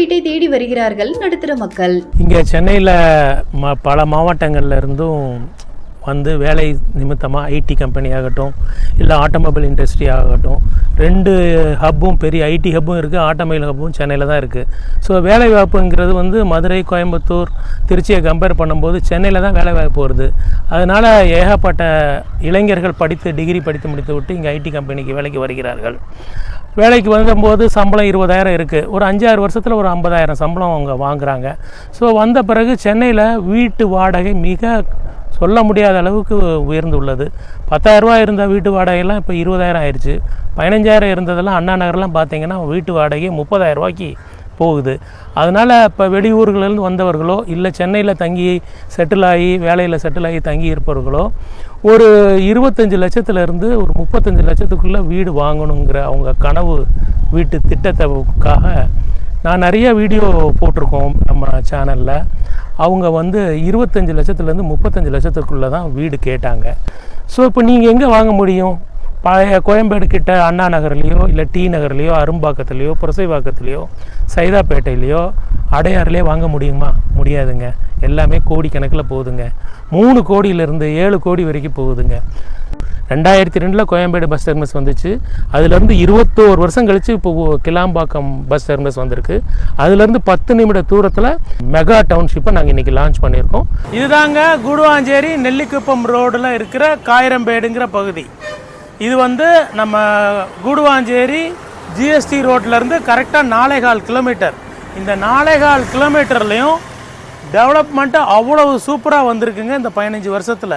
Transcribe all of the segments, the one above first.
வீட்டை தேடி வருகிறார்கள் நடுத்தர மக்கள். இங்கே சென்னையில் பல மாவட்டங்கள்ல இருந்தும் வந்து வேலை நிமித்தமாக ஐடி கம்பெனி ஆகட்டும், இல்லை ஆட்டோமொபைல் இண்டஸ்ட்ரி ஆகட்டும், 2 ஹப்பும் பெரிய ஐடி ஹப்பும் இருக்குது, ஆட்டோமொபைல் ஹப்பும் சென்னையில் தான் இருக்குது. ஸோ வேலைவாய்ப்புங்கிறது வந்து மதுரை, கோயம்புத்தூர், திருச்சியை கம்பேர் பண்ணும்போது சென்னையில் தான் வேலைவாய்ப்பு வருது. அதனால் ஏகப்பட்ட இளைஞர்கள் டிகிரி படித்து முடித்து விட்டு இங்கே ஐடி கம்பெனிக்கு வேலைக்கு வருகிறார்கள். வேலைக்கு வரும்போது சம்பளம் 20,000 இருக்குது. ஒரு 5-6 வருஷத்தில் ஒரு 50,000 சம்பளம் அவங்க வாங்குகிறாங்க. ஸோ வந்த பிறகு சென்னையில் வீட்டு வாடகை மிக சொல்ல முடியாத அளவுக்கு உயர்ந்துள்ளது. 10,000 ரூபா இருந்த வீட்டு வாடகைலாம் இப்போ 20,000 ஆயிடுச்சு. 15,000 இருந்ததெல்லாம் அண்ணா நகர்லாம் பார்த்தீங்கன்னா வீட்டு வாடகை 30,000 ரூபாய்க்கு போகுது. அதனால் இப்போ வெளியூர்களிலிருந்து வந்தவர்களோ இல்லை சென்னையில் தங்கி செட்டில் ஆகி வேலையில் செட்டில் ஆகி தங்கி இருப்பவர்களோ ஒரு 25 லட்சத்துலேருந்து ஒரு 35 லட்சத்துக்குள்ளே வீடு வாங்கணுங்கிற அவங்க கனவு வீட்டு திட்டத்துக்காக நான் நிறைய வீடியோ போட்டிருக்கோம் நம்ம சேனலில். அவங்க வந்து 25 லட்சத்துலேருந்து 35 லட்சத்துக்குள்ளே தான் வீடு கேட்டாங்க. ஸோ இப்போ நீங்கள் எங்கே வாங்க முடியும்? பழைய கோயம்பேடு கிட்ட அண்ணா நகர்லேயோ இல்லை டி நகர்லேயோ அரும்பாக்கத்துலேயோ புரசைவாக்கத்துலேயோ சைதாப்பேட்டையிலையோ அடையாறுலேயோ வாங்க முடியுமா? முடியாதுங்க. எல்லாமே கோடி கணக்கில் போகுதுங்க. 3 கோடியிலேருந்து 7 கோடி வரைக்கும் போகுதுங்க. 2002 கோயம்பேடு பஸ் டெர்மினஸ் வந்துச்சு. அதுலேருந்து 21 வருஷம் கழித்து இப்போ கிளாம்பாக்கம் பஸ் டெர்மினஸ் வந்திருக்கு. அதுலேருந்து 10 நிமிட தூரத்தில் மெகா டவுன்ஷிப்பை நாங்கள் இன்றைக்கி லான்ச் பண்ணியிருக்கோம். இதுதாங்க கூடுவாஞ்சேரி நெல்லிக்குப்பம் ரோடில் இருக்கிற காயிரம்பேடுங்கிற பகுதி. இது வந்து நம்ம கூடுவாஞ்சேரி ஜிஎஸ்டி ரோட்லேருந்து கரெக்டாக 4.25 கிலோமீட்டர். இந்த 4.25 கிலோமீட்டர்லேயும் டெவலப்மெண்ட்டு அவ்வளவு சூப்பராக வந்திருக்குங்க. இந்த 15 வருஷத்தில்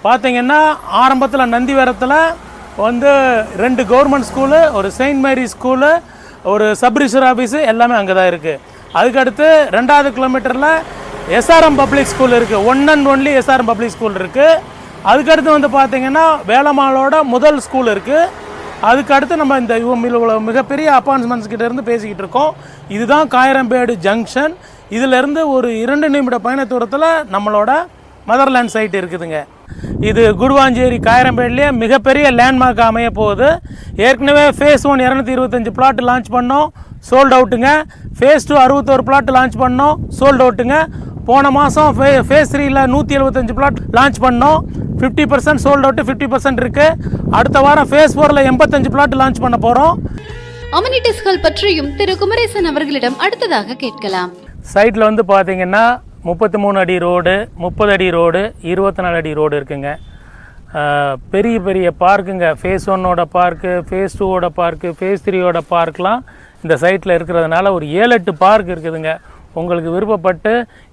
பார்த்தீங்கன்னா ஆரம்பத்தில் நந்திவரத்தில் வந்து 2 கவர்மெண்ட் ஸ்கூலு, ஒரு செயின்ட் மேரி ஸ்கூலு, ஒரு சப் ரிஜிஸ்டர் ஆஃபீஸு எல்லாமே அங்கே தான் இருக்குது. அதுக்கடுத்து 2வது கிலோமீட்டரில் எஸ்ஆர்எம் பப்ளிக் ஸ்கூல் இருக்குது. 1 and only SRM public school இருக்குது. அதுக்கடுத்து வந்து பார்த்திங்கன்னா வேலம்மாளோட முதல் ஸ்கூல் இருக்குது. அதுக்கடுத்து நம்ம இந்த மிகப்பெரிய அப்பார்ட்மெண்ட்ஸ் கிட்ட இருந்து பேசிக்கிட்டு இருக்கோம். இதுதான் காயிரம்பேடு ஜங்ஷன். இதிலேருந்து ஒரு 2 நிமிட பயண தூரத்தில் நம்மளோட மதர்லேண்ட் சைட் இருக்குதுங்க. இது கூடுவாஞ்சேரி காயிரம்பேட்லேயே மிகப்பெரிய லேண்ட்மார்க் அமைய போகுது. ஏற்கனவே ஃபேஸ் 1 225 பிளாட் லான்ச் பண்ணோம், சோல்ட் அவுட்டுங்க. ஃபேஸ் 2 61 பிளாட் லான்ச் பண்ணோம், சோல்ட் அவுட்டுங்க. போன மாதம் ஃபேஸ் 3ல் 175 பிளாட் லான்ச் பண்ணோம், 50% சோல்ட் அவுட்டு, 50% இருக்குது. அடுத்த வாரம் ஃபேஸ் 4ல் 85 பிளாட் லான்ச் பண்ண போகிறோம். அமெனிட்டிஸ்கள் பற்றியும் திரு குமரேசன் அவர்களிடம் அடுத்ததாக கேட்கலாம். சைட்டில் வந்து பார்த்தீங்கன்னா 33 அடி ரோடு, 30 அடி ரோடு, 24 அடி ரோடு இருக்குங்க. பெரிய பெரிய பார்க்குங்க. ஃபேஸ் 1ஓட பார்க்கு, ஃபேஸ் 2ஓட பார்க்கு, ஃபேஸ் 3ஓட பார்க்லாம் இந்த சைட்டில் இருக்கிறதுனால ஒரு 7-8 பார்க் இருக்குதுங்க. உங்களுக்கு விருப்பப்பட்டு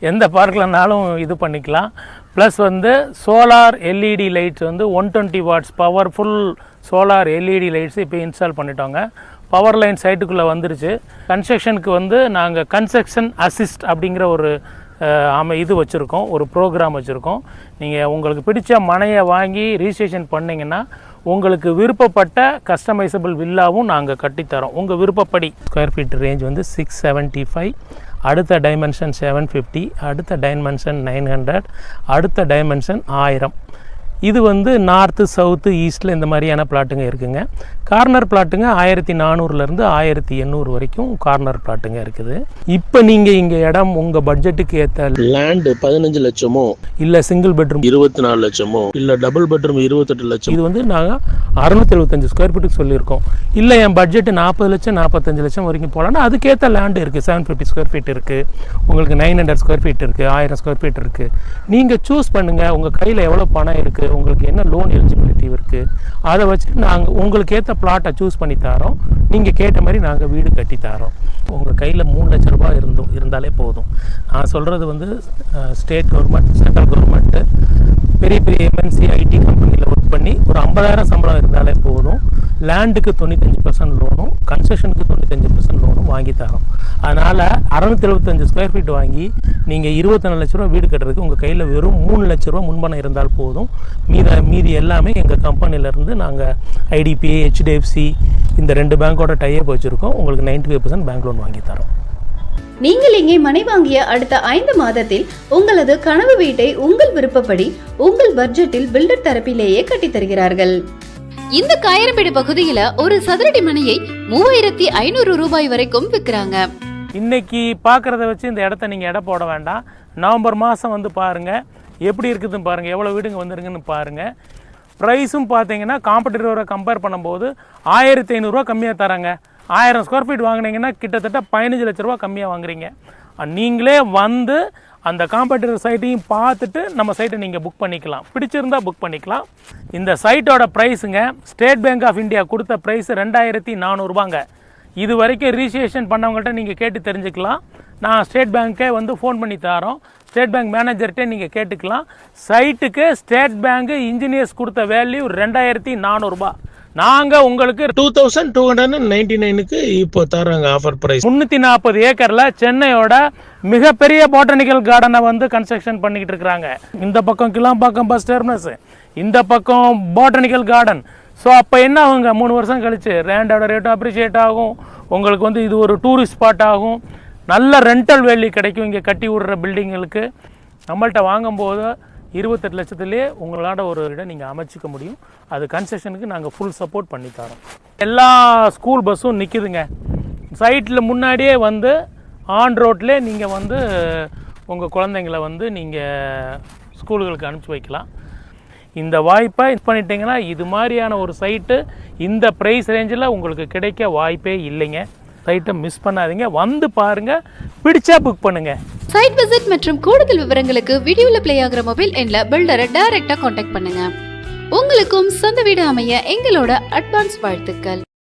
எந்த பார்க்லனாலும் இது பண்ணிக்கலாம். ப்ளஸ் வந்து சோலார் எல்இடி லைட்ஸ் வந்து 120 watts powerful solar LED lights இப்போ இன்ஸ்டால் பண்ணிட்டோங்க. பவர் லைன் சைட்டுக்குள்ளே வந்துருச்சு. கன்ஸ்ட்ரக்ஷனுக்கு வந்து நாங்கள் கன்ஸ்ட்ரக்ஷன் அசிஸ்ட் அப்படிங்கிற ஒரு இது வச்சுருக்கோம், ஒரு ப்ரோக்ராம் வச்சுருக்கோம். நீங்கள் உங்களுக்கு பிடிச்ச மனையை வாங்கி ரிஜிஸ்ட்ரேஷன் பண்ணிங்கன்னா உங்களுக்கு விருப்பப்பட்ட கஸ்டமைசபிள் வில்லாவும் நாங்கள் கட்டித்தரோம். உங்கள் விருப்பப்படி ஸ்கொயர் ஃபீட் ரேஞ்ச் வந்து 675, அடுத்த டைமென்ஷன் 750, அடுத்த டைமென்ஷன் 900, அடுத்த டைமென்ஷன் 1000. இது வந்து நார்த்து, சவுத்து, ஈஸ்ட்டில் இந்த மாதிரியான பிளாட்டுங்க இருக்குங்க. கார்னர் பிளாட்டுங்க 1400லேருந்து 1800 வரைக்கும் கார்னர் பிளாட்டுங்க இருக்குது. இப்போ நீங்கள் இங்கே இடம் உங்கள் பட்ஜெட்டுக்கு ஏற்ற லேண்டு 15 லட்சமோ இல்லை சிங்கிள் பெட்ரூம் 24 லட்சமோ இல்லை டபுள் பெட்ரூம் 28 லட்சம், இது வந்து நாங்கள் 675 ஸ்கொயர் ஃபீட்டுக்கு சொல்லியிருக்கோம். இல்லை என் பட்ஜெட்டு 40 லட்சம் 45 லட்சம் வரைக்கும் போகலான்னா அதுக்கேற்ற லேண்டு இருக்குது. 750 ஸ்கொயர் ஃபீட் இருக்குது, உங்களுக்கு 900 ஸ்கொயர் ஃபீட் இருக்குது, 1000 ஸ்கொயர் ஃபீட் இருக்குது. நீங்கள் சூஸ் பண்ணுங்கள். உங்கள் கையில் எவ்வளோ பணம் இருக்குது, உங்களுக்கு என்ன லோன் எலிஜிபிலிட்டி இருக்குது, அதை வச்சு நாங்கள் உங்களுக்கு ஏற்ற பிளாட்டை சூஸ் பண்ணி தரோம். நீங்கள் கேட்ட மாதிரி நாங்கள் வீடு கட்டி தரோம். உங்கள் கையில் 3 லட்ச ரூபா இருந்தாலே போதும். நான் சொல்கிறது வந்து ஸ்டேட் கவர்மெண்ட், சென்ட்ரல் கவர்மெண்ட்டு, பெரிய பெரிய எம்என்சி ஐடி கம்பெனியில் ஒர்க் பண்ணி ஒரு 50,000 சம்பளம் இருந்தாலே போதும். லேண்டுக்கு 95% லோனும், கன்ஸ்ட்ரக்ஷனுக்கு 95% லோனும் வாங்கி தரோம். அதனால் 675 ஸ்கொயர் ஃபீட் வாங்கி நீங்கள் 24 லட்ச ரூபா வீடு கட்டுறதுக்கு உங்கள் கையில் வெறும் 3 லட்ச ரூபா முன்பணம் இருந்தால் போதும். மீதி எல்லாமே எங்கள் கம்பெனிலேருந்து நாங்கள் ஐடிபிஐ, ஹெச்டிஎஃப்சி இந்த 2 பேங்க்கோட டைப் வச்சுருக்கோம். உங்களுக்கு 95% பேங்க் லோன் வாங்கி தரோம். நீங்கள் இங்கே மனை வாங்கிய அடுத்த 5 மாதத்தில் உங்களது கனவு வீட்டை உங்கள் விருப்பப்படி உங்கள் பட்ஜெட்டில் பில்டர் தரப்பிலேயே கட்டித் தருகிறார்கள். இந்த காயிரம்பேடு பகுதியில ஒரு சதுரடி மனையை 3500 ரூபாய் வரைக்கும் விற்கிறாங்க. இன்றைக்கி பார்க்குறத வச்சு இந்த இடத்த நீங்கள் எடை போட வேண்டாம். நவம்பர் மாதம் வந்து பாருங்கள், எப்படி இருக்குதுன்னு பாருங்கள், எவ்வளோ வீடுங்க வந்துருங்கன்னு பாருங்கள். ப்ரைஸும் பார்த்தீங்கன்னா காம்படிட்டரோட கம்பேர் பண்ணும்போது 1500 கம்மியாக தராங்க. 1000 ஸ்கொயர் ஃபீட் வாங்கினீங்கன்னா கிட்டத்தட்ட 15 லட்ச ரூபா கம்மியாக வாங்குறீங்க. நீங்களே வந்து அந்த காம்படிட்டர் சைட்டையும் பார்த்துட்டு நம்ம சைட்டை நீங்கள் புக் பண்ணிக்கலாம். பிடிச்சிருந்தா புக் பண்ணிக்கலாம். இந்த சைட்டோட ப்ரைஸுங்க ஸ்டேட் பேங்க் ஆஃப் இந்தியா கொடுத்த ப்ரைஸ் 2400 இது வரைக்கும் ரிஜிஸ்ட்ரேஷன் பண்ணவங்கள்ட்ட நீங்கள் கேட்டு தெரிஞ்சுக்கலாம். நான் ஸ்டேட் பேங்க்கே வந்து ஃபோன் பண்ணி தரோம். ஸ்டேட் பேங்க் மேனேஜர்கிட்டே நீங்கள் கேட்டுக்கலாம். சைட்டுக்கு ஸ்டேட் பேங்க் இன்ஜினியர்ஸ் கொடுத்த வேல்யூ 2400. நாங்கள் உங்களுக்கு 2299க்கு இப்போ தராங்க ஆஃபர் பிரைஸ். 340 ஏக்கரில் சென்னையோட மிகப்பெரிய பாட்டனிக்கல் கார்டனை வந்து கன்ஸ்ட்ரக்ஷன் பண்ணிக்கிட்டு இருக்கிறாங்க. இந்த பக்கம் கிளாம்பாக்கம் பஸ் டெர்மினஸ், இந்த பக்கம் பாட்டனிக்கல் கார்டன். ஸோ அப்போ என்ன ஆகுங்க, 3 வருஷம் கழிச்சு ரேண்டோட ரேட்டும் அப்ரிஷியேட் ஆகும். உங்களுக்கு வந்து இது ஒரு டூரிஸ்ட் ஸ்பாட் ஆகும். நல்ல ரெண்டல் வேல்யூ கிடைக்கும். இங்கே கட்டி விடுற பில்டிங்களுக்கு நம்மள்கிட்ட வாங்கும்போது 28 லட்சத்துலேயே உங்களால் ஒரு இடம் நீங்கள் அமைச்சிக்க முடியும். அது கன்ஸ்ட்ரக்ஷனுக்கு நாங்கள் ஃபுல் சப்போர்ட் பண்ணி தரோம். எல்லா ஸ்கூல் பஸ்ஸும் நிற்குதுங்க. சைட்டில் முன்னாடியே வந்து ஆன் ரோட்லேயே நீங்கள் வந்து உங்கள் குழந்தைங்கள வந்து நீங்கள் ஸ்கூலுகளுக்கு அனுப்பிச்சி வைக்கலாம். இந்த வாய்ப்பை இது பண்ணிட்டீங்கன்னா இது மாதிரியான ஒரு சைட்டு இந்த ப்ரைஸ் ரேஞ்சில் உங்களுக்கு கிடைக்க வாய்ப்பே இல்லைங்க. சைட்டை மிஸ் பண்ணாதீங்க, வந்து பாருங்கள், பிடிச்சா புக் பண்ணுங்கள். சைட் விசிட் மற்றும் கூடுதல் விவரங்களுக்கு வீடியோவில் பிளே ஆகிற மொபைல் எண்ணில் பில்டரை டைரக்டாக காண்டாக்ட் பண்ணுங்க. உங்களுக்கும் சொந்த வீடு அமைய எங்களோட அட்வான்ஸ் வாழ்த்துக்கள்.